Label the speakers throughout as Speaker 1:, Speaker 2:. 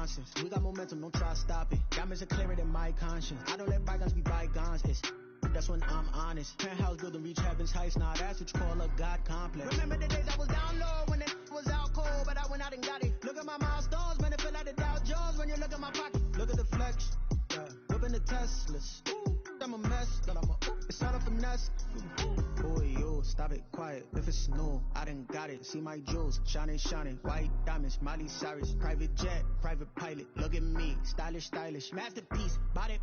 Speaker 1: nonsense. We got momentum, don't try to stop it. Diamonds are clearer than my conscience. I don't let bygones be bygones. That's when I'm honest. Penthouse building, reach heaven's heights. Now that's what you call a God complex. Remember the days I was down low when it was out cold, but I went out and got it. Look at my milestones, man, it feel like the Dow Jones when you look at my pocket. Look at the flex, whipping the Teslas. I'm a mess, but it's not a finesse. Boy, yo, stop it, quiet. If it's snow, I done got it. See my jewels, shining, white diamonds, Miley Cyrus, private jet, private pilot. Look at me, stylish, masterpiece, body,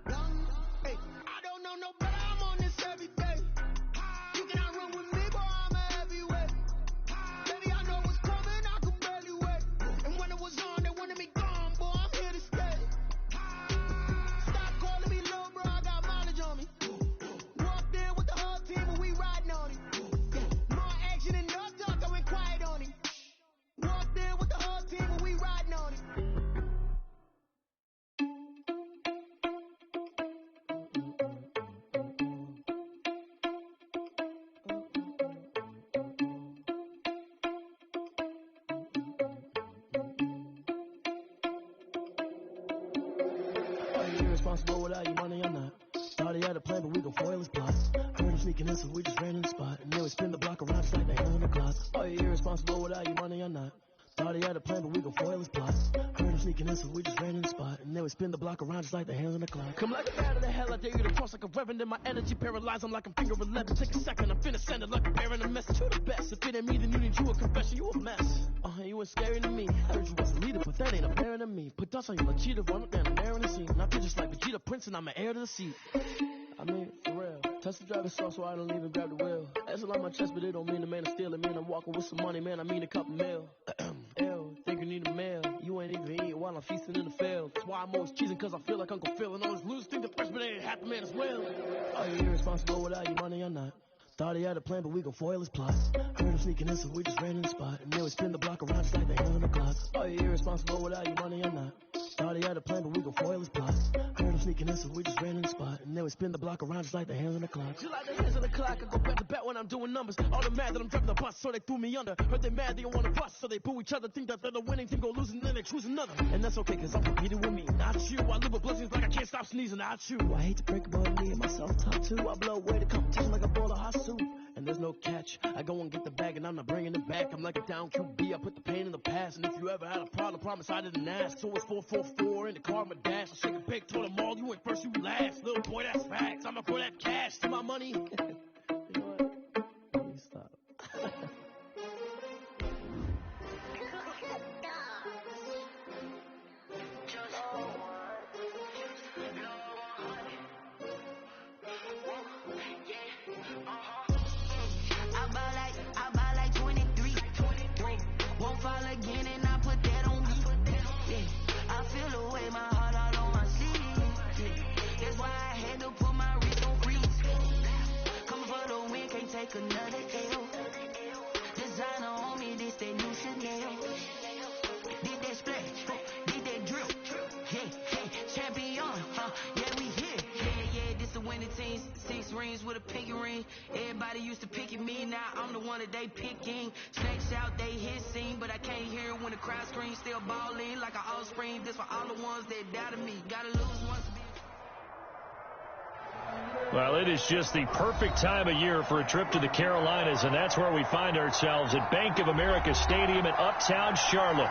Speaker 1: young. Hey, I don't know no better. I'm on this every day. You cannot run with me, boy. I'm a heavyweight. Baby, I know what's coming. I could barely wait. And when it was on, they wanted me gone, boy. I'm here to stay. Stop calling me low, bro. I got mileage on me. Walked in with the whole team, and we riding on it. More action and no talk. I went quiet on it. Walked in with the whole team, and we riding on it. Irresponsible without your money, I'm not. Thought he had a plan, but we gon' foil his plot. Heard him sneaking in, so we just ran in the spot. And then we spin the block around just like the hand on the clock. Oh, you're irresponsible without your money, I'm not. Thought he had a plan, but we gon' foil his plot. Heard him sneaking in, so we just ran in the spot. And then we spin the block around just like the hands on the clock. Come like a bat of the hell, I dare you to cross like a reverend. In my energy paralyzed, I'm like I'm finger 11. Take a second, I'm finna send it like a bearing a message. You the best, if it ain't me, then you need you a confession. You a mess. You ain't scary to me. I heard you was a leader, but that ain't apparent to me. Put dust on you like cheetah, run up down the air in the scene. I feel just like Vegeta Prince, and I'm an heir to the seat. I mean, for real. Touch the driver's soft, so I don't even grab the wheel. That's a lot on my chest, but it don't mean the man is stealing. Man, I'm walking with some money, man, I mean a couple mil. Ew, think you need a meal. You ain't even eating while I'm feasting in the field. That's why I'm always cheesing, cause I feel like Uncle Phil. And always lose, think the freshman ain't half the man as well. Oh, you're irresponsible without your money, I'm not. Thought he had a plan, but we gon' foil his plot. Heard him sneaking in, so we just ran in the spot. And then we spin the block around just like the hand on the clock. Oh, you're irresponsible without your money, I'm not. Thought he had a plan, but we gon' foil his plot. Heard him sneaking in, so we just ran in the spot. And then we spin the block around just like the hands on the clock. Just like the hands on the clock, I go back to back when I'm doing numbers. All the mad that I'm driving the bus, so they threw me under. Heard they mad, they don't wanna bust, so they boo each other. Think that they're the winning team, go losing, then they choose another. And that's okay, cause I'm competing with me, not you. I live with blessings like I can't stop sneezing, not you. I hate to break about me and myself top too. I blow away the competition like a bowl of hot soup. And there's no catch. I go and get the bag and I'm not bringing it back. I'm like a down QB, I put the pain in the past. And if you ever had a problem, promise I didn't ask. So it's 444 in the car, my dash. I shake a big, told them all, you ain't first, you last. Little boy, that's facts. I'ma put that cash to my money. You know what? Please stop.
Speaker 2: I buy like 23. Won't fall again and I put that on me. Yeah, I feel the way my heart out on my sleeve. Yeah, that's why I had to put my wrist on freeze. Coming for the win, can't take another L. Designer on me, this that new Chanel. Did that splash, did that drip. Yeah, champion, yeah, we here. Yeah, this the winning team. 6 rings with a pinky ring. Everybody used to pick at me, now I'm the one that they picking. Snakes out, they hit scene, but I can't hear it when the crowd screams. Still balling like an offspring. This for all the ones that doubted me. Gotta lose once.
Speaker 3: Well, it is just the perfect time of year for a trip to the Carolinas, and that's where we find ourselves at Bank of America Stadium in Uptown Charlotte.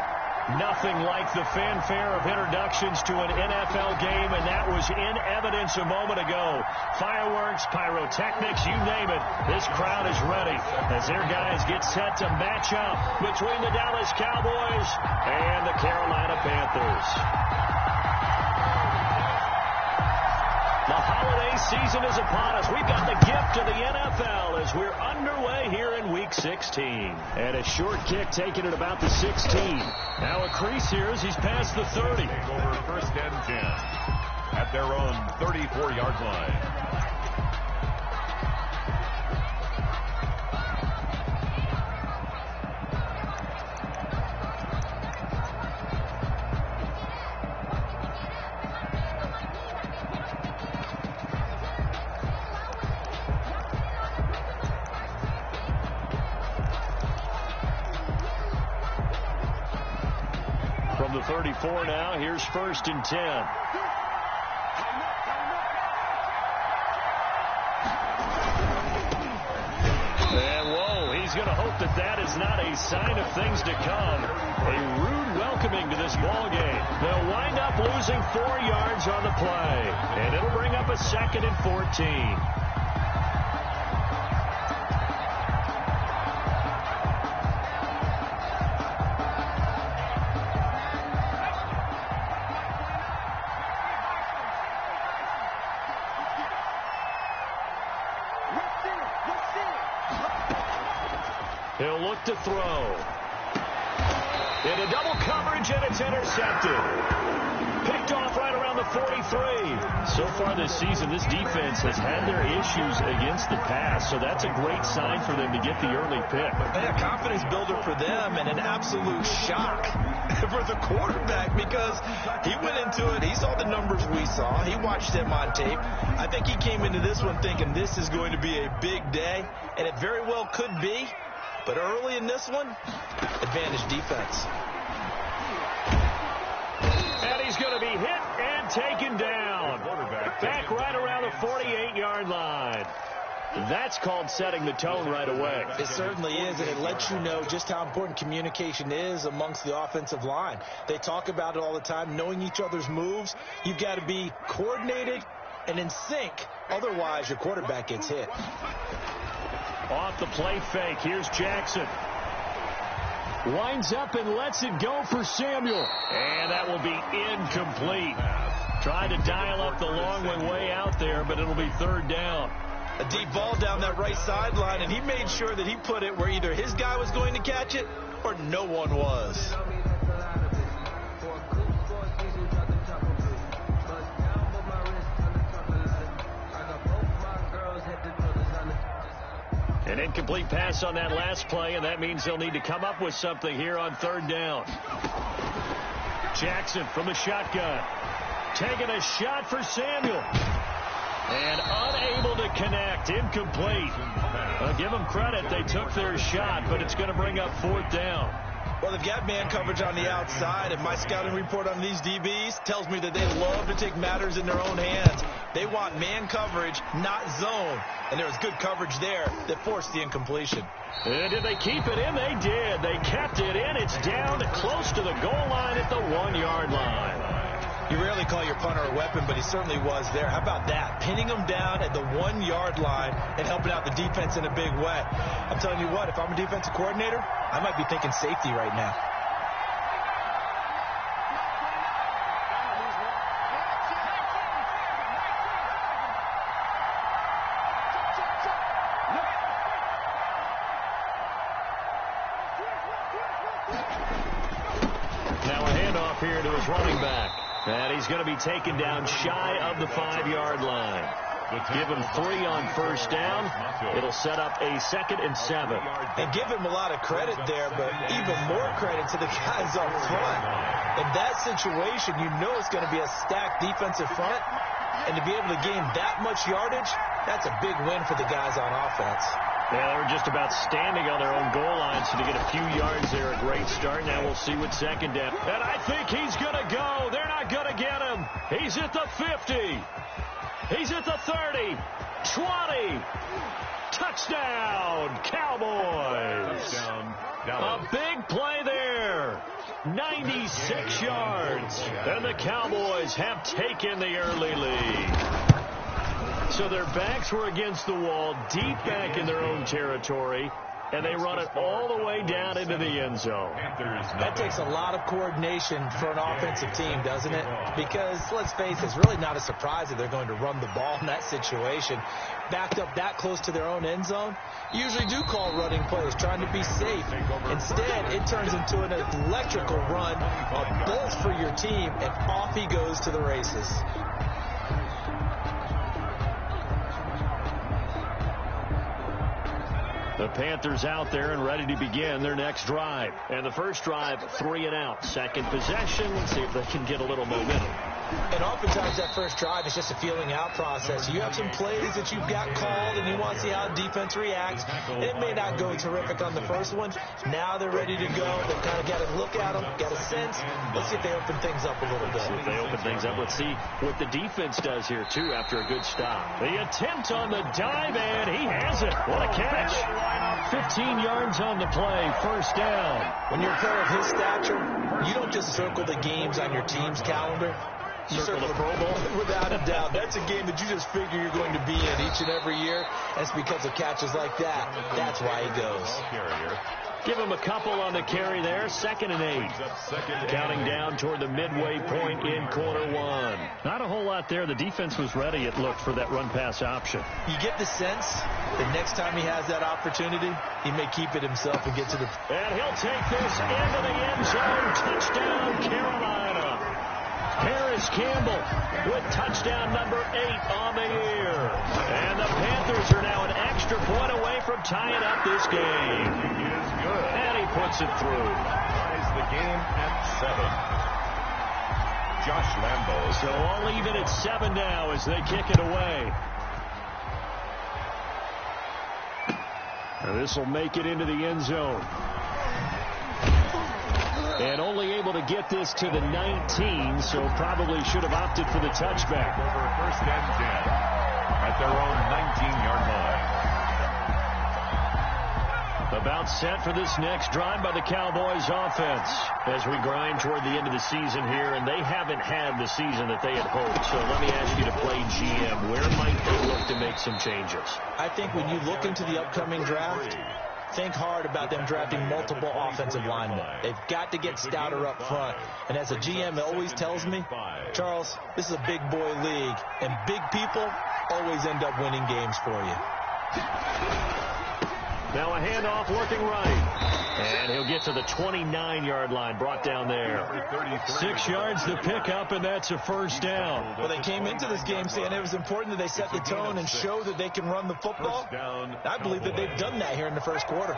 Speaker 3: Nothing like the fanfare of introductions to an NFL game, and that was in evidence a moment ago. Fireworks, pyrotechnics, you name it. This crowd is ready as their guys get set to match up between the Dallas Cowboys and the Carolina Panthers. The holiday season is upon us. We've got the gift of the NFL as we're underway here in Week 16. And a short kick taken at about the 16. Now a crease here as he's past the 30.
Speaker 4: Over first and 10 at their own 34-yard line.
Speaker 3: 34 now. Here's 1st and 10. And whoa, he's going to hope that that is not a sign of things to come. A rude welcoming to this ball game. They'll wind up losing 4 yards on the play, and it'll bring up a 2nd and 14. He'll look to throw. Into double coverage, and it's intercepted. Picked off right around the 43. So far this season, this defense has had their issues against the pass, so that's a great sign for them to get the early pick.
Speaker 5: A confidence builder for them and an absolute shock for the quarterback because he went into it. He saw the numbers we saw. He watched them on tape. I think he came into this one thinking this is going to be a big day, and it very well could be. But early in this one, advantage defense.
Speaker 3: And he's going to be hit and taken down. Back right around the 48-yard line. That's called setting the tone right away.
Speaker 5: It certainly is, and it lets you know just how important communication is amongst the offensive line. They talk about it all the time, knowing each other's moves. You've got to be coordinated and in sync. Otherwise, your quarterback gets hit.
Speaker 3: Off the play fake, here's Jackson. Winds up and lets it go for Samuel. And that will be incomplete. Tried to dial up the long one way out there, but it'll be 3rd down.
Speaker 5: A deep ball down that right sideline, and he made sure that he put it where either his guy was going to catch it or no one was.
Speaker 3: An incomplete pass on that last play, and that means they'll need to come up with something here on 3rd down. Jackson from the shotgun. Taking a shot for Samuel. And unable to connect. Incomplete. Well, give them credit. They took their shot, but it's going to bring up 4th down.
Speaker 5: Well, they've got man coverage on the outside, and my scouting report on these DBs tells me that they love to take matters in their own hands. They want man coverage, not zone. And there was good coverage there that forced the incompletion.
Speaker 3: And did they keep it in? They did. They kept it in. It's down close to the goal line at the 1-yard line.
Speaker 5: You rarely call your punter a weapon, but he certainly was there. How about that? Pinning him down at the 1-yard line and helping out the defense in a big way. I'm telling you what, if I'm a defensive coordinator, I might be thinking safety right now.
Speaker 3: Now a handoff here to his running back. And he's going to be taken down shy of the 5-yard line. Give him 3 on 1st down. It'll set up a 2nd and 7.
Speaker 5: And give him a lot of credit there, but even more credit to the guys up front. In that situation, you know it's going to be a stacked defensive front. And to be able to gain that much yardage, that's a big win for the guys on offense.
Speaker 3: Yeah, they were just about standing on their own goal line, so to get a few yards there, a great start. Now we'll see what 2nd down. And I think he's going to go. They're not going to get him. He's at the 50. He's at the 30. 20. Touchdown, Cowboys. A big play there. 96 yards. And the Cowboys have taken the early lead. So their backs were against the wall, deep back in their own territory, and they run it all the way down into the end zone.
Speaker 5: That takes a lot of coordination for an offensive team, doesn't it? Because, let's face it, it's really not a surprise that they're going to run the ball in that situation. Backed up that close to their own end zone, usually do call running plays, trying to be safe. Instead, it turns into an electrical run, a bolt for your team, and off he goes to the races.
Speaker 3: The Panthers out there and ready to begin their next drive. And the first drive, 3 and out. 2nd possession. Let's see if they can get a little momentum.
Speaker 5: And oftentimes that first drive is just a feeling out process. You have some plays that you've got called and you want to see how defense reacts. And it may not go terrific on the first one. Now they're ready to go. They've kind of got to look at them, got a sense. Let's see if they open things up a little bit.
Speaker 3: If they open things up, let's see what the defense does here, too, after a good stop. The attempt on the dive, and he has it. What a catch. 15 yards on the play, first down.
Speaker 5: When you're a player of his stature, you don't just circle the games on your team's calendar. You circle the Pro Bowl. Without a doubt. That's a game that you just figure you're going to be in each and every year. That's because of catches like that. That's why he goes.
Speaker 3: Give him a couple on the carry there. 2nd and 8. Counting down toward the midway point in quarter one. Not a whole lot there. The defense was ready, it looked, for that run-pass option.
Speaker 5: You get the sense that next time he has that opportunity, he may keep it himself and get to the...
Speaker 3: And he'll take this into the end zone. Touchdown, Carolina. Harris Campbell with touchdown number 8 on the year. And the Panthers are now an extra point away from tying up this game.
Speaker 4: He is good.
Speaker 3: And he puts it through.
Speaker 4: Ties the game at 7. Josh Lambo.
Speaker 3: So all even at 7 now as they kick it away. And this will make it into the end zone. And only able to get this to the 19, so probably should have opted for the touchback.
Speaker 4: Over 1st and 10 at their own 19-yard line.
Speaker 3: About set for this next drive by the Cowboys offense as we grind toward the end of the season here, and they haven't had the season that they had hoped. So let me ask you to play GM. Where might they look to make some changes?
Speaker 5: I think when you look into the upcoming draft, think hard about them drafting multiple offensive linemen. They've got to get stouter up front. And as a GM always tells me, Charles, this is a big boy league, and big people always end up winning games for you.
Speaker 3: Now a handoff looking right. And he'll get to the 29-yard line, brought down there. 6 yards to pick up, and that's a first down.
Speaker 5: Well, they came into this game saying it was important that they set the tone and show that they can run the football. I believe that they've done that here in the first quarter.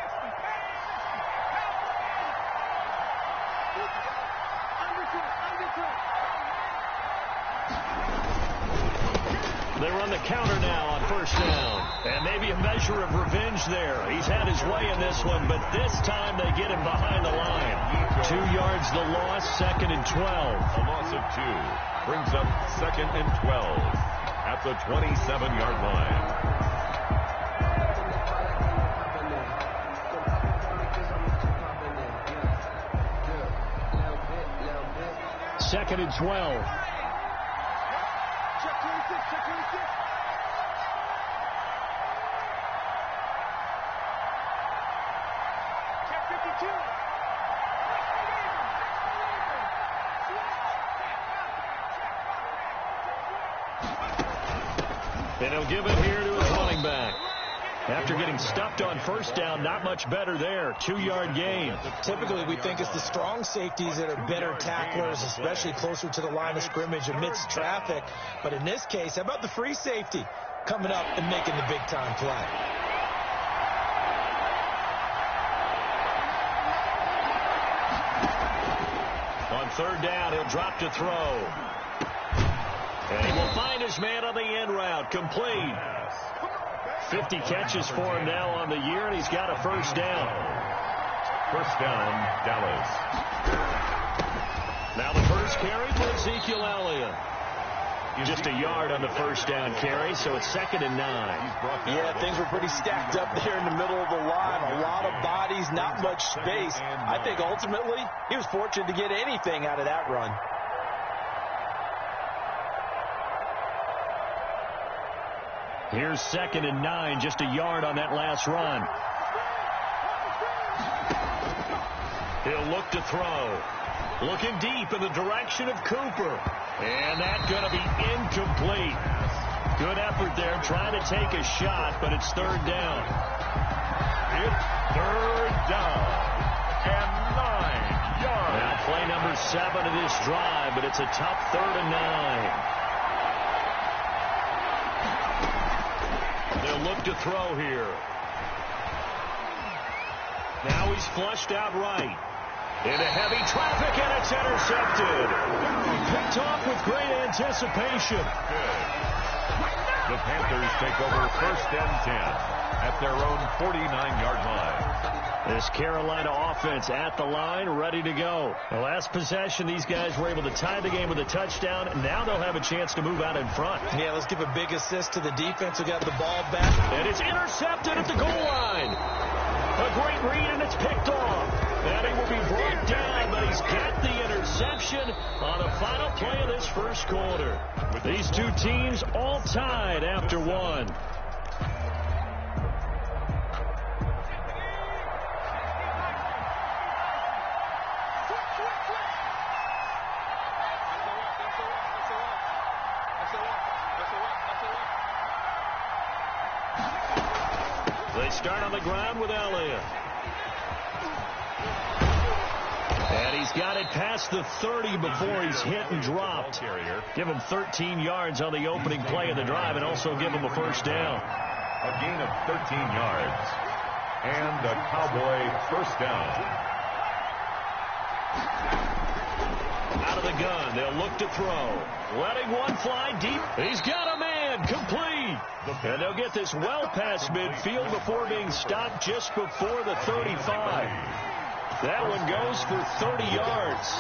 Speaker 3: They run the counter now on first down. And maybe a measure of revenge there. He's had his way in this one, but this time they get him behind the line. 2 yards the loss, 2nd and 12.
Speaker 4: A loss of 2 brings up 2nd and 12 at the 27-yard line.
Speaker 3: Second and 12. And he'll give it here to his running back. After getting stuffed on first down, not much better there. 2-yard gain.
Speaker 5: Typically, we think it's the strong safeties that are better tacklers, especially closer to the line of scrimmage amidst traffic. But in this case, how about the free safety coming up and making the big-time play?
Speaker 3: On third down, he'll drop to throw. And he will find his man on the end route. Complete. 50 catches for him now on the year, and he's got a first down.
Speaker 4: First down, Dallas.
Speaker 3: Now the first carry for Ezekiel Elliott. Just a yard on the first down carry, so it's 2nd and 9.
Speaker 5: Yeah, things were pretty stacked up there in the middle of the line. A lot of bodies, not much space. I think ultimately he was fortunate to get anything out of that run.
Speaker 3: Here's 2nd and 9, just a yard on that last run. He'll look to throw. Looking deep in the direction of Cooper. And that's going to be incomplete. Good effort there, trying to take a shot, but it's third down.
Speaker 4: It's third down and 9 yards.
Speaker 3: Now play number 7 of this drive, but it's a tough 3rd and 9. They'll look to throw here. Now he's flushed out right. Into heavy traffic, and it's intercepted. Picked off with great anticipation.
Speaker 4: Good. The Panthers take over 1st and 10 at their own 49-yard line.
Speaker 3: This Carolina offense at the line, ready to go. The last possession, these guys were able to tie the game with a touchdown, and now they'll have a chance to move out in front.
Speaker 5: Yeah, let's give a big assist to the defense who got the ball back.
Speaker 3: And it's intercepted at the goal line. A great read, and it's picked off. And it will be brought down, but he's got the interception on the final play of this first quarter. These two teams all tied after one. They start on the ground with Elliott. And he's got it past the 30 before he's hit and dropped. Give him 13 yards on the opening play of the drive and also give him a first down.
Speaker 4: A gain of 13 yards. And a Cowboy first down.
Speaker 3: Out of the gun, they'll look to throw. Letting one fly deep. He's got a man, complete. And they'll get this well past midfield before being stopped just before the 35. That one goes for 30 yards.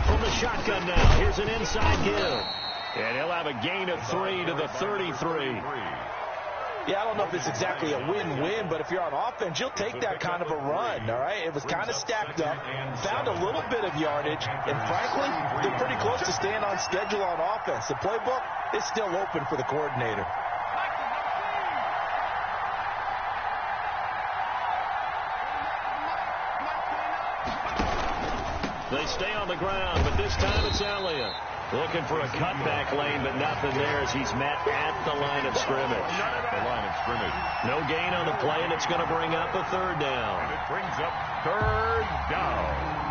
Speaker 3: From the shotgun now, here's an inside give. And he'll have a gain of 3 to the 33.
Speaker 5: Yeah, I don't know if it's exactly a win-win, but if you're on offense, you'll take that kind of a run, all right? It was kind of stacked up, found a little bit of yardage, and frankly, they're pretty close to staying on schedule on offense. The playbook is still open for the coordinator.
Speaker 3: They stay on the ground, but this time it's Elliott. Looking for a cutback lane, but nothing there as he's met at the line of scrimmage.
Speaker 4: The line of scrimmage.
Speaker 3: No gain on the play, and it's going to bring up a third down.
Speaker 4: And it brings up third down.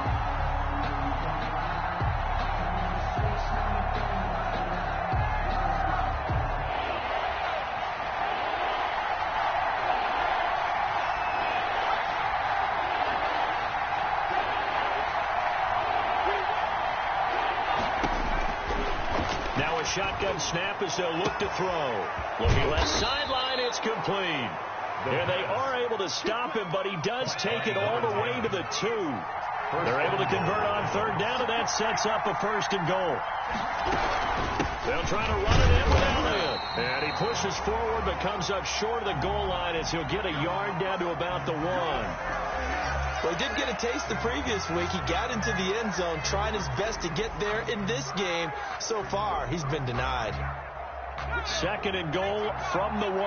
Speaker 3: Shotgun snap as they'll look to throw. Looking left sideline, it's complete. And they are able to stop him, but he does take it all the way to the 2. They're able to convert on third down, and that sets up a first and goal. They'll try to run it in with Elliott. And he pushes forward, but comes up short of the goal line as he'll get a yard down to about the 1.
Speaker 5: Well, he did get a taste the previous week. He got into the end zone, trying his best to get there in this game. So far, he's been denied.
Speaker 3: Second and goal from the 1.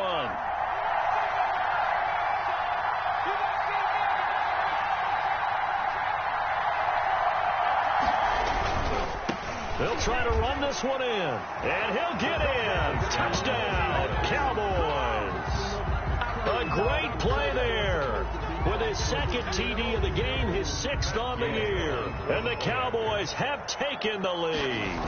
Speaker 3: They'll try to run this one in. And he'll get in. Touchdown, Cowboys. A great play there. With his second TD of the game, his 6th on the year. And the Cowboys have taken the lead.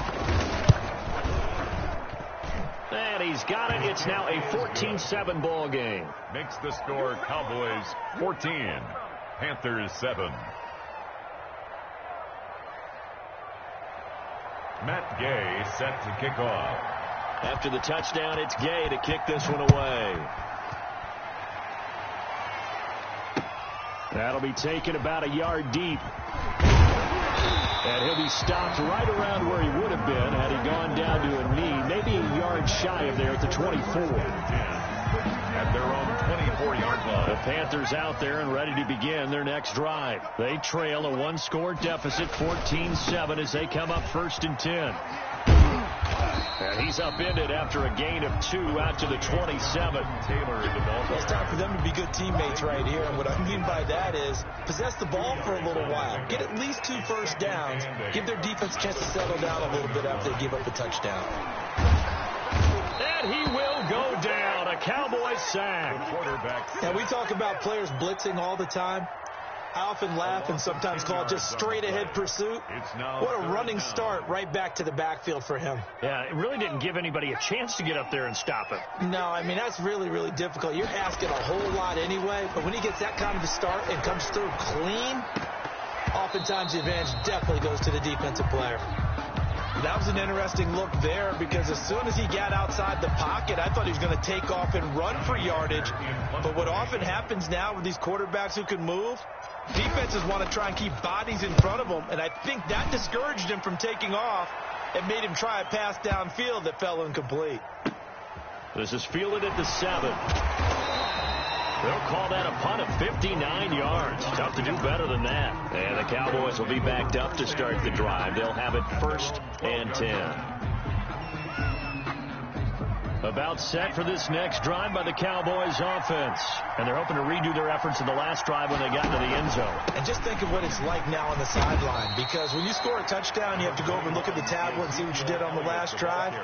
Speaker 3: And he's got it. It's now a 14-7 ball game.
Speaker 4: Makes the score Cowboys 14, Panthers 7. Matt Gay set to kick off.
Speaker 3: After the touchdown, it's Gay to kick this one away. That'll be taken about a yard deep. And he'll be stopped right around where he would have been had he gone down to a knee, maybe a yard shy of there at the 24.
Speaker 4: At their own 24-yard line.
Speaker 3: The Panthers out there and ready to begin their next drive. They trail a 1-score deficit, 14-7, as they come up 1st and 10. And he's upended after a gain of 2 out to the 27.
Speaker 4: Taylor in the ball.
Speaker 5: It's time for them to be good teammates right here. And what I mean by that is possess the ball for a little while. Get at least 2 first downs. Give their defense a chance to settle down a little bit after they give up the touchdown.
Speaker 3: And he will go down. A Cowboy sack.
Speaker 5: Now, we talk about players blitzing all the time. I often laugh and sometimes call it just straight-ahead pursuit. What a running start right back to the backfield for him.
Speaker 3: Yeah, it really didn't give anybody a chance to get up there and stop him.
Speaker 5: No, I mean, that's really, really difficult. You're asking a whole lot anyway, but when he gets that kind of a start and comes through clean, oftentimes the advantage definitely goes to the defensive player. That was an interesting look there because as soon as he got outside the pocket, I thought he was going to take off and run for yardage. But what often happens now with these quarterbacks who can move, defenses want to try and keep bodies in front of them, and I think that discouraged him from taking off and made him try a pass downfield that fell incomplete.
Speaker 3: This is fielded at the 7. They'll call that a punt of 59 yards. Tough to do better than that. And the Cowboys will be backed up to start the drive. They'll have it 1st and 10. About set for this next drive by the Cowboys offense. And they're hoping to redo their efforts in the last drive when they got into the end zone.
Speaker 5: And just think of what it's like now on the sideline. Because when you score a touchdown, you have to go over and look at the tablet and see what you did on the last drive.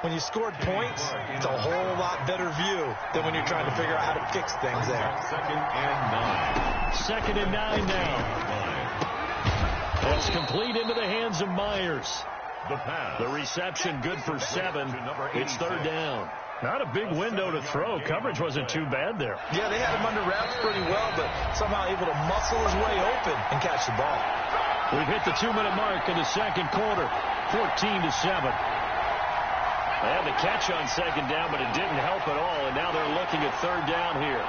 Speaker 5: When you scored points, it's a whole lot better view than when you're trying to figure out how to fix things there.
Speaker 4: 2nd and 9.
Speaker 3: 2nd and 9 now. That's complete into the hands of Myers. The reception good for 7. It's 3rd down. Not a big window to throw. Coverage wasn't too bad there.
Speaker 5: Yeah, they had him under wraps pretty well, but somehow able to muscle his way open and catch the ball.
Speaker 3: We've hit the 2-minute mark in the second quarter. 14-7. They had the catch on 2nd down, but it didn't help at all, and now they're looking at 3rd down here.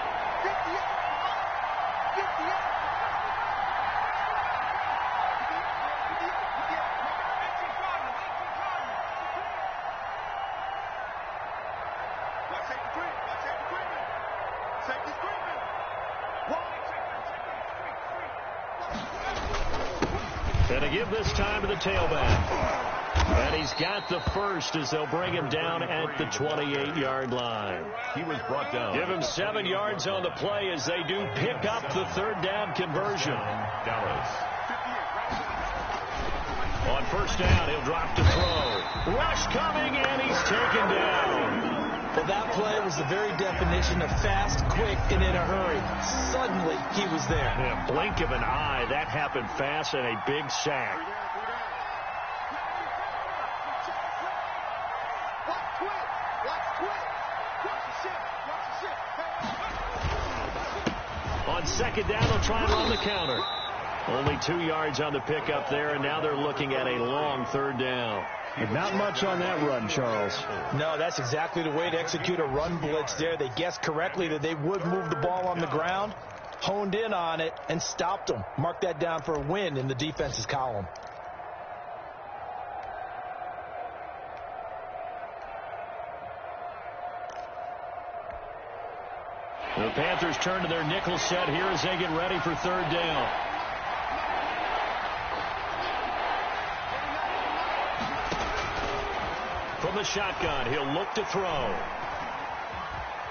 Speaker 3: And to give this time to the tailback. And he's got the first as they'll bring him down at the 28-yard line.
Speaker 4: He was brought down.
Speaker 3: Give him 7 yards on the play as they do pick up the 3rd down conversion.
Speaker 4: Dallas.
Speaker 3: On 1st down, he'll drop to throw. Rush coming, and he's taken down.
Speaker 5: Well, that play was the very definition of fast, quick, and in a hurry. Suddenly, he was there.
Speaker 3: In a blink of an eye, that happened fast and a big sack. On 2nd down, they'll try and run the counter. Only 2 yards on the pickup there, and now they're looking at a long 3rd down.
Speaker 1: And not much on that run, Charles.
Speaker 5: No, that's exactly the way to execute a run blitz there. They guessed correctly that they would move the ball on the ground, honed in on it, and stopped them. Mark that down for a win in the defense's column.
Speaker 3: The Panthers turn to their nickel set here as they get ready for 3rd down. From the shotgun, he'll look to throw.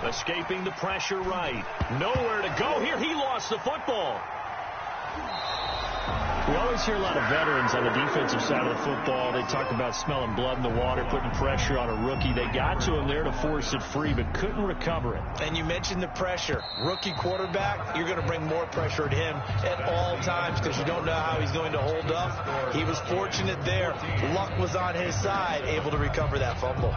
Speaker 3: Escaping the pressure right. Nowhere to go here. He lost the football. We always hear a lot of veterans on the defensive side of the football. They talk about smelling blood in the water, putting pressure on a rookie. They got to him there to force it free, but couldn't recover it.
Speaker 5: And you mentioned the pressure. Rookie quarterback, you're going to bring more pressure at him at all times because you don't know how he's going to hold up. He was fortunate there. Luck was on his side, able to recover that fumble.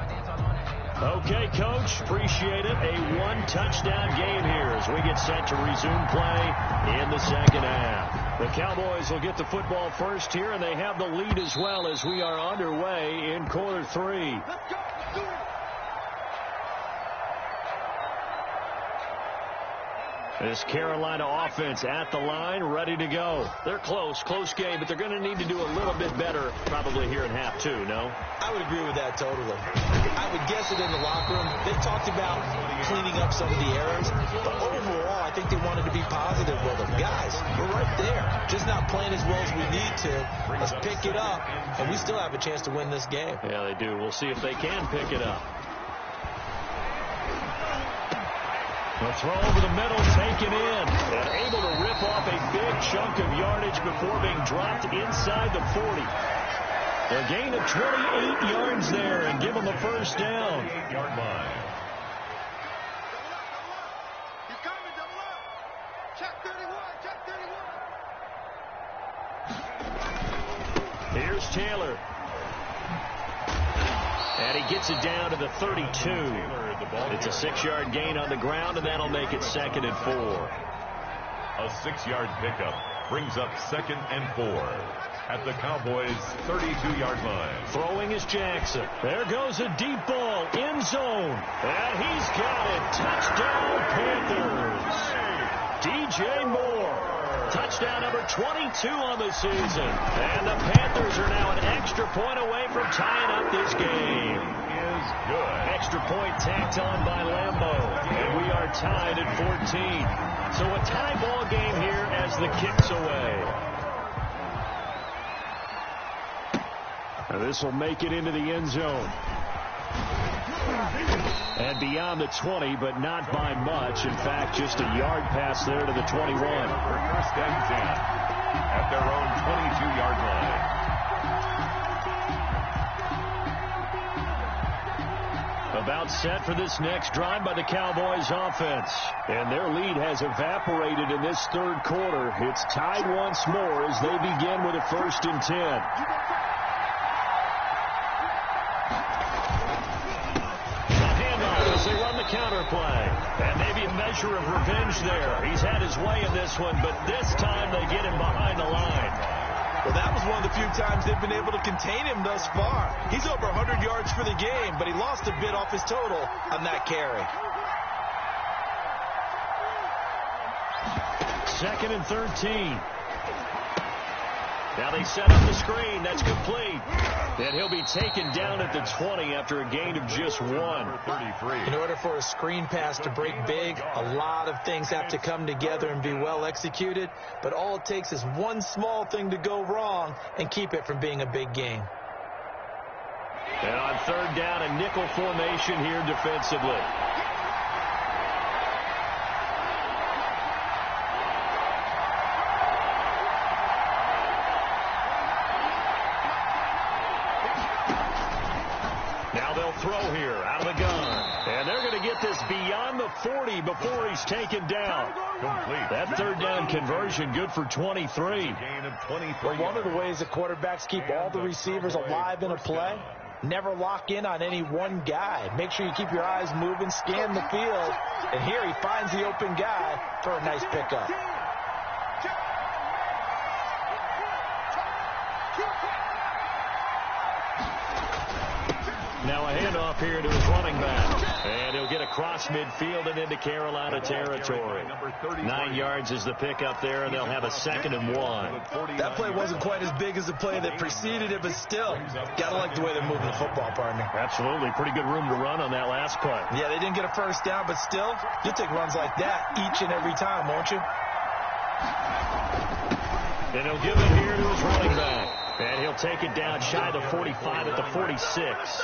Speaker 3: Okay, Coach, appreciate it. A 1-touchdown game here as we get set to resume play in the 2nd half. The Cowboys will get the football first here, and they have the lead as well as we are underway in quarter 3. This Carolina offense at the line, ready to go. They're close game, but they're going to need to do a little bit better probably here in half 2, no?
Speaker 5: I would agree with that totally. I would guess it in the locker room. They talked about cleaning up some of the errors, but overall, I think they wanted to be positive with them. Guys, we're right there. Just not playing as well as we need to. Let's pick it up, and we still have a chance to win this game.
Speaker 3: Yeah, they do. We'll see if they can pick it up. The throw over the middle, taken in, and able to rip off a big chunk of yardage before being dropped inside the 40. A gain of 28 yards there and give them a 1st down.
Speaker 4: 8-yard line.
Speaker 6: He's coming, double up. Check 31, check 31.
Speaker 3: Taylor. And he gets it down to the 32. It's a 6-yard gain on the ground, and that'll make it 2nd and 4.
Speaker 4: A 6-yard pickup brings up 2nd and 4 at the Cowboys' 32-yard line.
Speaker 3: Throwing is Jackson. There goes a deep ball, end zone. And he's got it. Touchdown, Panthers. DJ Moore. Touchdown number 22 on the season. And the Panthers are now an extra point away from tying up this game.
Speaker 4: Is good.
Speaker 3: Extra point tacked on by Lambeau. And we are tied at 14. So a tie ball game here as the kick's away. And this will make it into the end zone. And beyond the 20, but not by much. In fact, just a yard pass there to the 21.
Speaker 4: For 1st and 10 at their own 22-yard line.
Speaker 3: About set for this next drive by the Cowboys offense. And their lead has evaporated in this 3rd quarter. It's tied once more as they begin with a 1st and 10. They run the counter play. And maybe a measure of revenge there. He's had his way in this one, but this time they get him behind the line.
Speaker 5: Well, that was one of the few times they've been able to contain him thus far. He's over 100 yards for the game, but he lost a bit off his total on that carry.
Speaker 3: 2nd and 13. Now they set up the screen. That's complete. And he'll be taken down at the 20 after a gain of just 1.
Speaker 4: 33.
Speaker 5: In order for a screen pass to break big, a lot of things have to come together and be well executed. But all it takes is one small thing to go wrong and keep it from being a big gain.
Speaker 3: And on 3rd down, a nickel formation here defensively. Throw here out of the gun. And they're going to get this beyond the 40 before he's taken down.
Speaker 4: Complete.
Speaker 3: That 3rd down conversion good for 23.
Speaker 4: Gain of 23.
Speaker 5: Well, one of the ways that quarterbacks keep all the receivers alive in a play, never lock in on any one guy. Make sure you keep your eyes moving, scan the field. And here he finds the open guy for a nice pickup.
Speaker 3: Now a handoff here to his running back. And he'll get across midfield and into Carolina territory. 9 yards is the pickup there, and they'll have a 2nd and 1.
Speaker 5: That play wasn't quite as big as the play that preceded it, but still, gotta like the way they're moving the football, partner.
Speaker 3: Absolutely. Pretty good room to run on that last play.
Speaker 5: Yeah, they didn't get a 1st down, but still, you'll take runs like that each and every time, won't you?
Speaker 3: And he'll give it here to his running back. And he'll take it down shy of the 45 at the 46.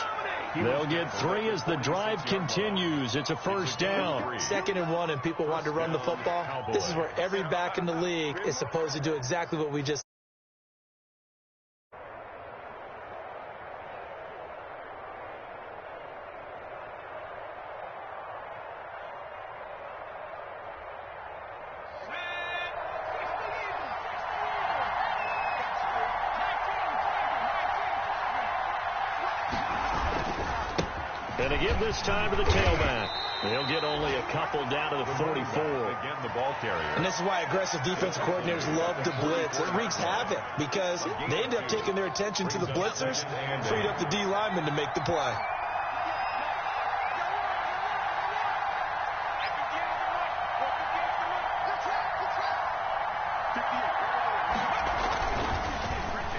Speaker 3: They'll get 3 as the drive continues. It's a 1st down.
Speaker 5: 2nd and 1, and people want to run the football. This is where every back in the league is supposed to do exactly what we just.
Speaker 3: And to give this time to the tailback. They'll get only a couple down to the 44.
Speaker 4: Again, the ball carrier.
Speaker 5: And this is why aggressive defensive coordinators love to blitz. It wreaks havoc because they end up taking their attention to the blitzers, freed up the D lineman to make the play.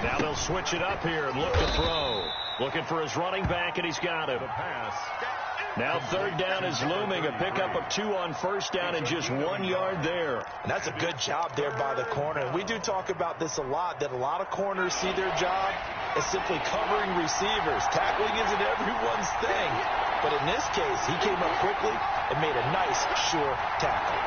Speaker 3: Now they'll switch it up here and look to throw. Looking for his running back, and he's got it.
Speaker 4: The pass.
Speaker 3: Now 3rd down is looming. A pickup of 2 on 1st down and just 1 yard there.
Speaker 5: And that's a good job there by the corner. We do talk about this a lot, that a lot of corners see their job as simply covering receivers. Tackling isn't everyone's thing. But in this case, he came up quickly and made a nice, sure tackle.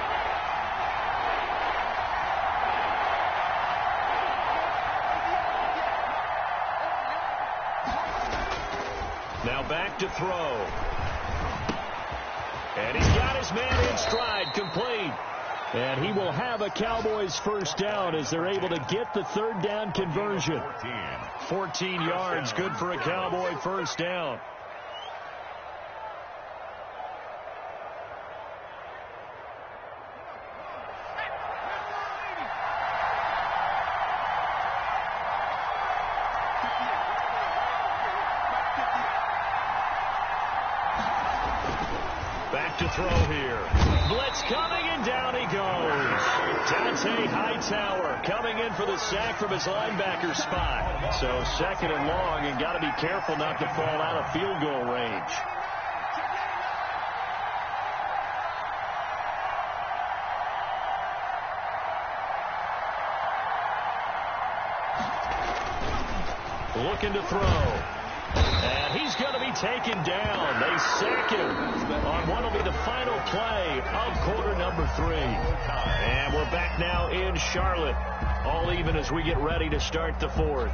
Speaker 3: Now back to throw. And he's got his man in stride, complete. And he will have a Cowboys first down as they're able to get the third down conversion. 14 yards, good for a Cowboy first down. To throw here. Blitz coming, and down he goes. Dante Hightower coming in for the sack from his linebacker spot. So second and long, and got to be careful not to fall out of field goal range. Looking to throw. And he's going to be taken down. They sack him on what will be the final play of quarter number 3. And we're back now in Charlotte. All even as we get ready to start the fourth.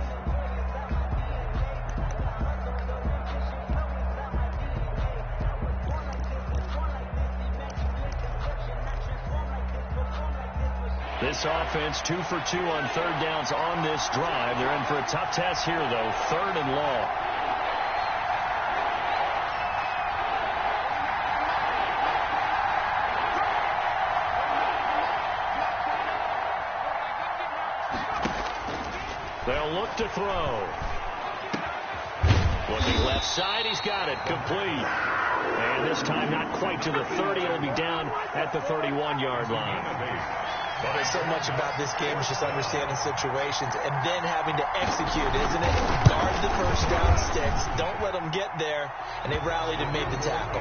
Speaker 3: This offense 2 for 2 on third downs on this drive. They're in for a tough test here, though. Third and long. They'll look to throw. Looking left side, he's got it. Complete. And this time not quite to the 30. It'll be down at the 31-yard line.
Speaker 5: Well, there's so much about this game is just understanding situations and then having to execute, isn't it? Guard the first down sticks. Don't let them get there. And they rallied and made the tackle.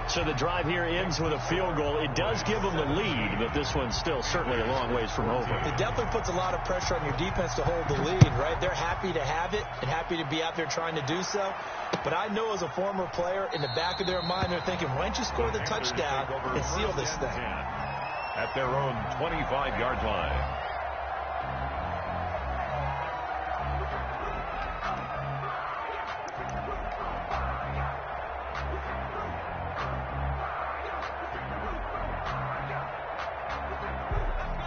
Speaker 3: So the drive here ends with a field goal. It does give them the lead, but this one's still certainly a long ways from over.
Speaker 5: It definitely puts a lot of pressure on your defense to hold the lead, right? They're happy to have it and happy to be out there trying to do so. But I know as a former player, in the back of their mind, they're thinking, why don't you score the touchdown and seal this thing?
Speaker 4: At their own 25-yard line.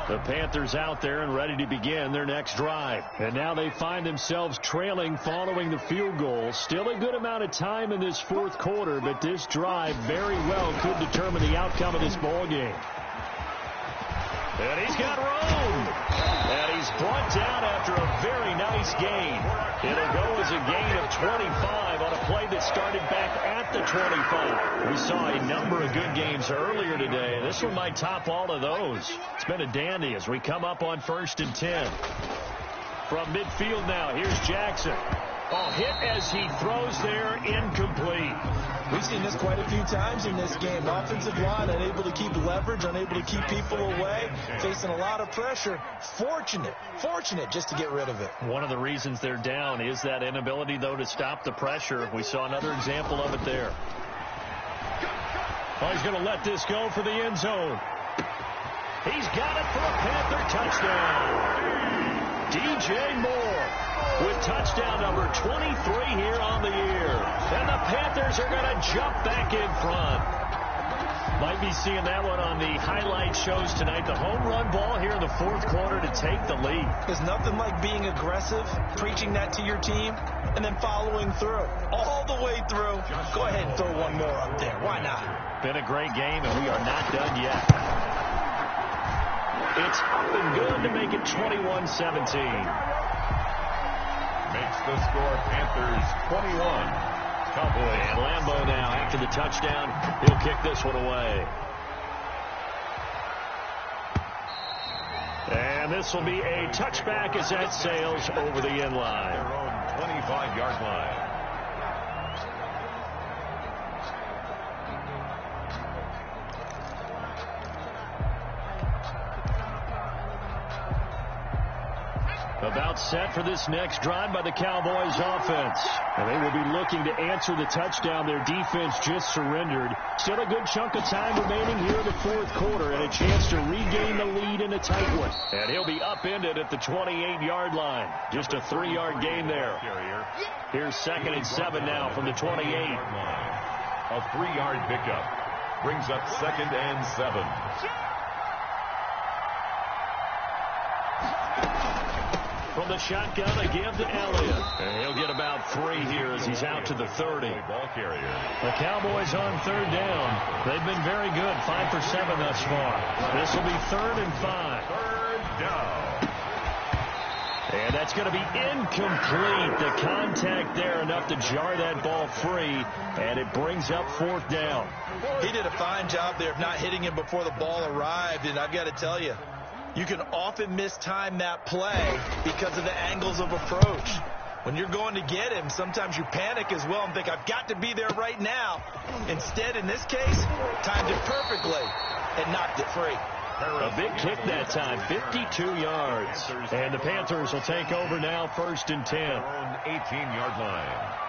Speaker 3: The Panthers out there and ready to begin their next drive. And now they find themselves trailing following the field goal. Still a good amount of time in this fourth quarter, but this drive very well could determine the outcome of this ball game. And he's got room. And he's brought down after a very nice gain. It'll go as a gain of 25 on a play that started back at the 25. We saw a number of good games earlier today. This one might top all of those. It's been a dandy as we come up on 1st and 10. From midfield now, here's Jackson. Oh, hit as he throws there, incomplete.
Speaker 5: We've seen this quite a few times in this game. Offensive line unable to keep leverage, unable to keep people away, facing a lot of pressure. Fortunate just to get rid of it.
Speaker 3: One of the reasons they're down is that inability, though, to stop the pressure. We saw another example of it there. Oh, he's going to let this go for the end zone. He's got it for a Panther touchdown. DJ Moore with touchdown number 23 here on the year. And the Panthers are going to jump back in front. Might be seeing that one on the highlight shows tonight. The home run ball here in the fourth quarter to take the lead.
Speaker 5: There's nothing like being aggressive, preaching that to your team, and then following through. All the way through. Go ahead and throw one more up there. Why not?
Speaker 3: Been a great game, and we are not done yet. It's up and good to make it 21-17.
Speaker 4: Makes the score Panthers 21. Cowboys.
Speaker 3: And Lambeau now after the touchdown. He'll kick this one away. And this will be a touchback as that sails over the end line.
Speaker 4: Their own 25-yard line.
Speaker 3: About set for this next drive by the Cowboys offense. And they will be looking to answer the touchdown their defense just surrendered. Still a good chunk of time remaining here in the fourth quarter and a chance to regain the lead in a tight one. And he'll be upended at the 28-yard line. Just a 3-yard gain there. Here's 2nd and 7 now from the 28.
Speaker 4: A 3-yard pickup brings up 2nd and 7.
Speaker 3: from the shotgun, a give to Elliott. And he'll get about 3 here as he's out to the 30.
Speaker 4: Ball carrier.
Speaker 3: The Cowboys on 3rd down. They've been very good, 5 for 7 thus far. This will be 3rd and 5.
Speaker 4: 3rd down.
Speaker 3: And that's going to be incomplete. The contact there enough to jar that ball free, and it brings up 4th down.
Speaker 5: He did a fine job there of not hitting him before the ball arrived, and I've got to tell you, you can often mistime that play because of the angles of approach. When you're going to get him, sometimes you panic as well and think, I've got to be there right now. Instead, in this case, timed it perfectly and knocked it free.
Speaker 3: A big kick that time, 52 yards. And the Panthers will take over now, 1st and 10.
Speaker 4: Their own 18-yard line.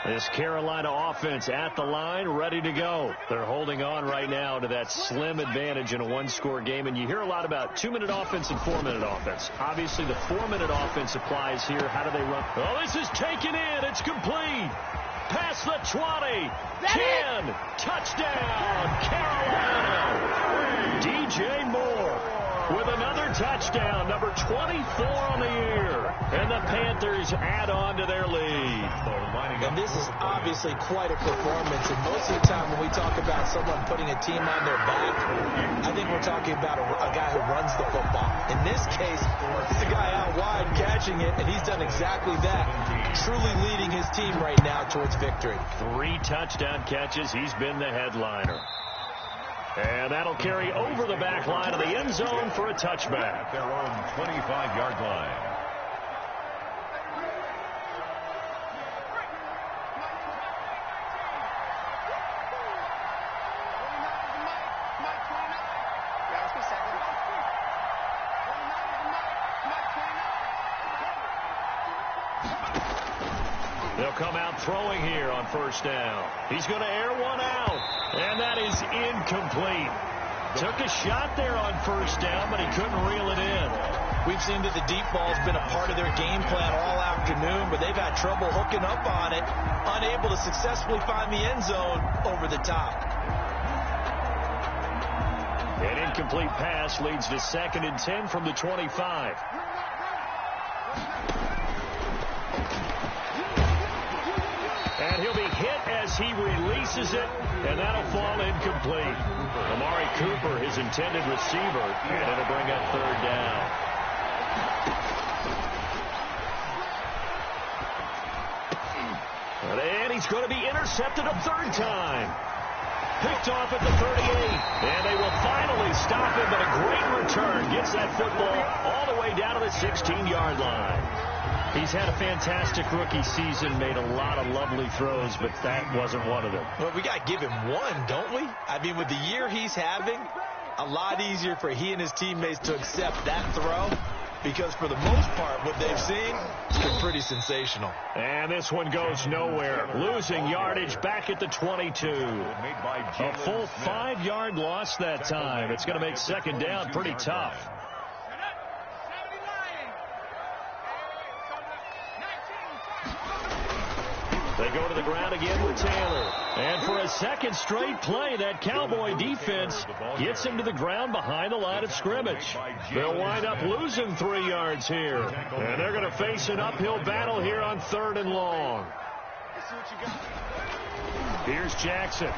Speaker 3: This Carolina offense at the line, ready to go. They're holding on right now to that slim advantage in a 1-score game. And you hear a lot about 2-minute offense and 4-minute offense. Obviously, the 4-minute offense applies here. How do they run? Oh, this is taken in. It's complete. Past the 20. 10. Touchdown, Carolina. DJ Moore with another touchdown, number 24 on the year. And the Panthers add on to their lead.
Speaker 5: And this is obviously quite a performance. And most of the time when we talk about someone putting a team on their back, I think we're talking about a guy who runs the football. In this case, it's a guy out wide catching it, and he's done exactly that, truly leading his team right now towards victory.
Speaker 3: 3 touchdown catches. He's been the headliner. And that'll carry over the back line of the end zone for a touchback.
Speaker 4: Their own 25-yard line.
Speaker 3: They'll come out throwing here on 1st down. He's going to air one out, and that is incomplete. Took a shot there on 1st down, but he couldn't reel it in.
Speaker 5: We've seen that the deep ball's been a part of their game plan all afternoon, but they've had trouble hooking up on it, unable to successfully find the end zone over the top.
Speaker 3: An incomplete pass leads to 2nd and 10 from the 25. And he'll be hit as he releases it, and that'll fall incomplete. Amari Cooper, his intended receiver, and it'll bring up 3rd down. And he's going to be intercepted a 3rd time. Picked off at the 38, and they will finally stop him, but a great return gets that football all the way down to the 16-yard line. He's had a fantastic rookie season, made a lot of lovely throws, but that wasn't one of them.
Speaker 5: Well, we got to give him one, don't we? I mean, with the year he's having, a lot easier for he and his teammates to accept that throw, because for the most part, what they've seen has been pretty sensational.
Speaker 3: And this one goes nowhere. Losing yardage back at the 22. A full 5-yard loss that time. It's going to make 2nd down pretty tough. They go to the ground again with Taylor. And for a 2nd straight play, that Cowboy defense gets him to the ground behind the line of scrimmage. They'll wind up losing 3 yards here. And they're going to face an uphill battle here on 3rd and long. Here's Jackson.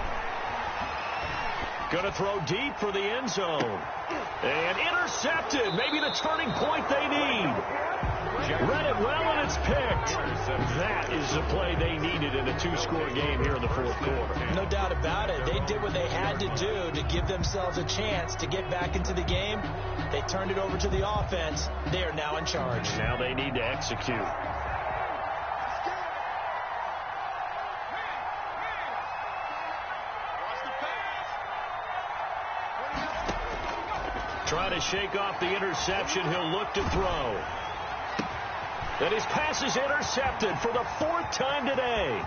Speaker 3: Going to throw deep for the end zone. And intercepted. Maybe the turning point they need. Read it well, and it's picked. That is the play they needed in a 2-score game here in the 4th quarter.
Speaker 5: No doubt about it. They did what they had to do to give themselves a chance to get back into the game. They turned it over to the offense. They are now in charge.
Speaker 3: Now they need to execute. Trying to shake off the interception. He'll look to throw. And his pass is intercepted for the 4th time today.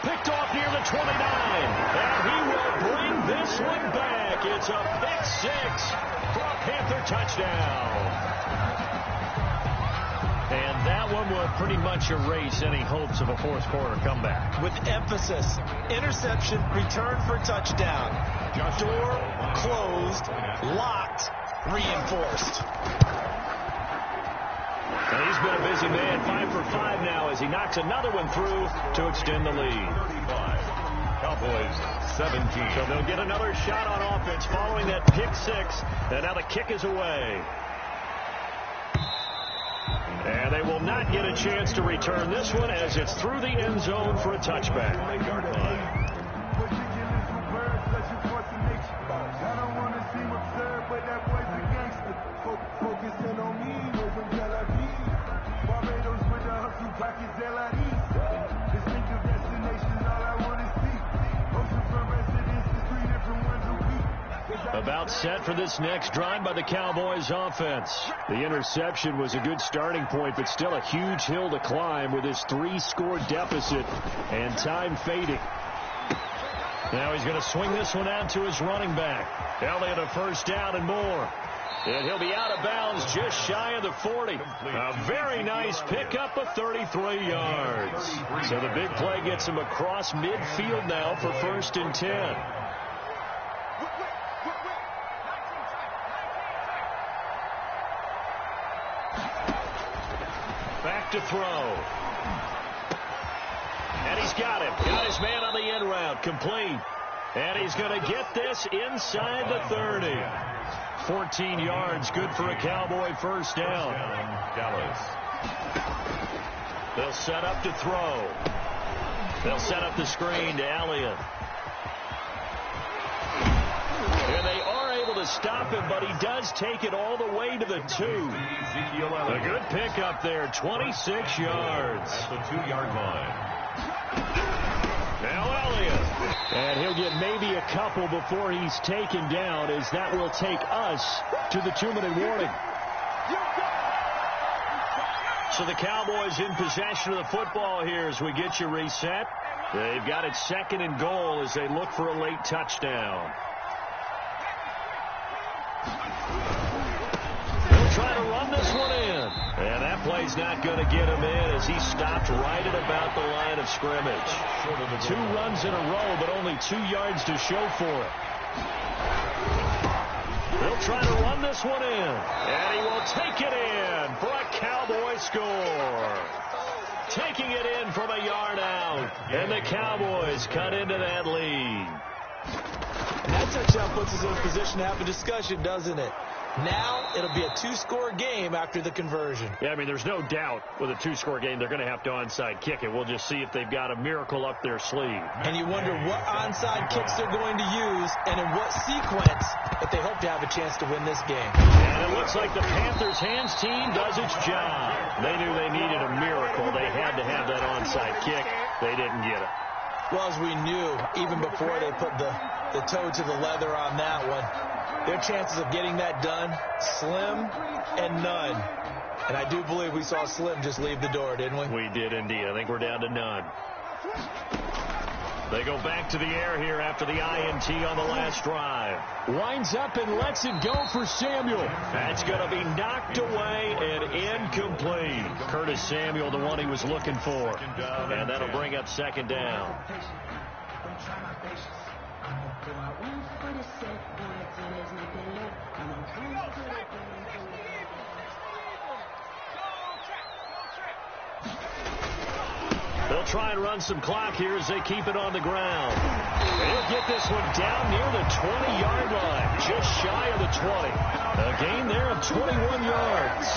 Speaker 3: Picked off near the 29. And he will bring this one back. It's a pick 6 for a Panther touchdown. And that one will pretty much erase any hopes of a 4th quarter comeback.
Speaker 5: With emphasis, interception, return for touchdown. Door closed, locked, reinforced.
Speaker 3: And he's been a busy man, 5 for 5 now as he knocks another one through to extend the lead.
Speaker 4: 35. Cowboys 17.
Speaker 3: So they'll get another shot on offense following that pick six. And now the kick is away. And they will not get a chance to return this one as it's through the end zone for a touchback. About set for this next drive by the Cowboys offense. The interception was a good starting point, but still a huge hill to climb with his 3-score deficit and time fading. Now he's going to swing this one out to his running back. Elliott a first down and more. And he'll be out of bounds just shy of the 40. A very nice pickup of 33 yards. So the big play gets him across midfield now for 1st and 10. Back to throw. And he's got him. Got his man on the end route. Complete. And he's going to get this inside the 30. 14 yards. Good for a Cowboy first down.
Speaker 4: Dallas.
Speaker 3: They'll set up to throw. They'll set up the screen to Elliott. And they are able to stop him, but he does take it all the way to the 2. A good pickup there, 26 yards.
Speaker 4: At the 2-yard line.
Speaker 3: Now Elliott. And he'll get maybe a couple before he's taken down, as that will take us to the 2-minute warning. So the Cowboys in possession of the football here as we get you reset. They've got it 2nd and goal as they look for a late touchdown. They'll try to run this one in. And that play's not going to get him in as he stopped right at about the line of scrimmage. 2 runs in a row, but only 2 yards to show for it. They'll try to run this one in. And he will take it in for a Cowboy score. Taking it in from a yard out. And the Cowboys cut into that lead.
Speaker 5: And that touchdown puts us in a position to have a discussion, doesn't it? Now it'll be a 2-score game after the conversion.
Speaker 3: Yeah, I mean, there's no doubt with a 2-score game they're going to have to onside kick it. We'll just see if they've got a miracle up their sleeve.
Speaker 5: And you wonder what onside kicks they're going to use and in what sequence if they hope to have a chance to win this game.
Speaker 3: And it looks like the Panthers' hands team does its job. They knew they needed a miracle. They had to have that onside kick. They didn't get it.
Speaker 5: Well, as we knew, even before they put the toe to the leather on that one, their chances of getting that done, slim and none. And I do believe we saw Slim just leave the door, didn't we?
Speaker 3: We did indeed. I think we're down to none. They go back to the air here after the INT on the last drive. Winds up and lets it go for Samuel. That's going to be knocked away and incomplete. Curtis Samuel, the one he was looking for. And that'll bring up 2nd down. They'll try and run some clock here as they keep it on the ground. They'll get this one down near the 20-yard line, just shy of the 20. A gain there of 21 yards.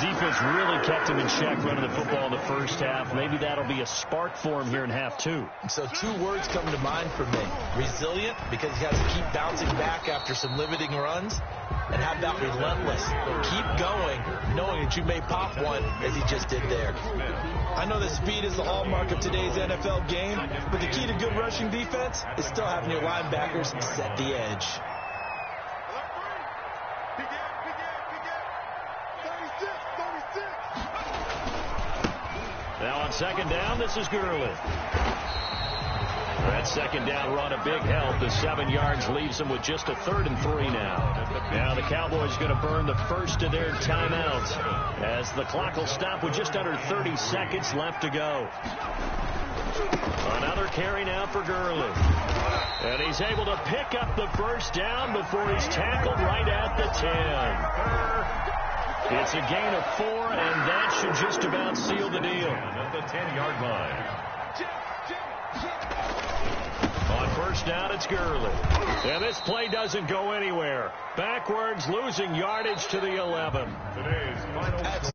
Speaker 3: Defense really kept him in check running the football in the first half. Maybe that'll be a spark for him here in half 2.
Speaker 5: So 2 words come to mind for me. Resilient, because he has to keep bouncing back after some limiting runs. And how about relentless? Keep going, knowing that you may pop one, as he just did there. I know that speed is the hallmark of today's NFL game, but the key to good rushing defense is still having your linebackers set the edge.
Speaker 3: Now on 2nd down, this is Gurley. That 2nd down run a big help. The 7 yards leaves them with just a 3rd and 3 now. Now the Cowboys going to burn the first of their timeouts as the clock will stop with just under 30 seconds left to go. Another carry now for Gurley. And he's able to pick up the first down before he's tackled right at the 10. It's a gain of 4, and that should just about seal the deal.
Speaker 4: At the 10-yard line.
Speaker 3: On first down, it's Gurley. And this play doesn't go anywhere. Backwards, losing yardage to the 11.
Speaker 4: Today's final.